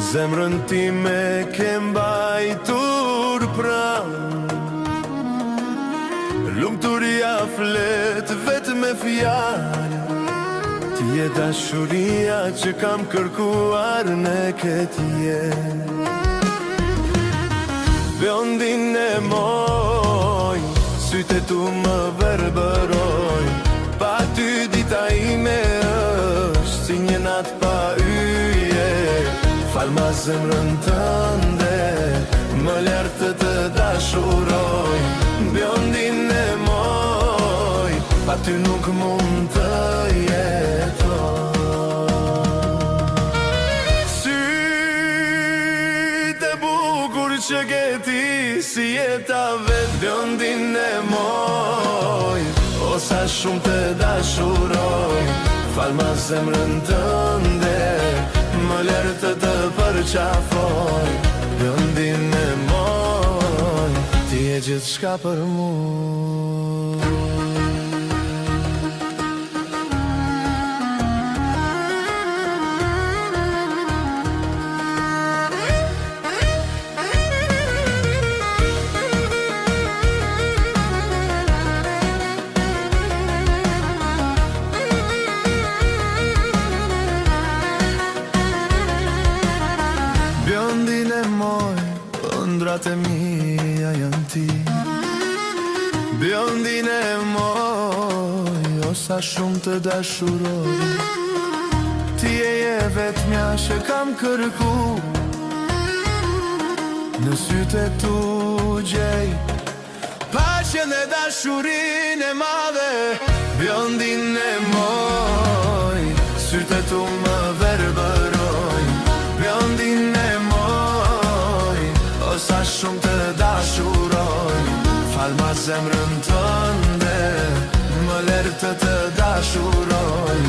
Zemrën time ke mbajtur pranë, lumturia flet vetëm me fjalë. Ti je dashuria që kam kërkuar në këtë jetë. Bjondin e moj, sytë tu më verbëroj, pa ty dita ime është si një natë pa yje. Falma zemrën tënde, më lërë të dashuroj. Bjondin e moj, pa ty nuk mund të jetoj. Sytë e bukur që ke ti, si jeta vetë. Bjondin e moj, o sa shumë të dashuroj. Falma zemrën tënde, më lërë të përqafoj. Bjondin e moj, ti e gjithë shka për mu. Bjondin e moj, ëndrat e mia janë ti. Bjondin e moj, o sa shumë të dashuroj. Ti je vetmja që kam kërku, në sytë e tu gjej paqen e dashurin e madhe. Bjondin e moj, sytë e tu më verbëroj. Bjondin e moj, o sa shumë të dashuroj. Falma zemrën tënde, më lërë të dashuroj.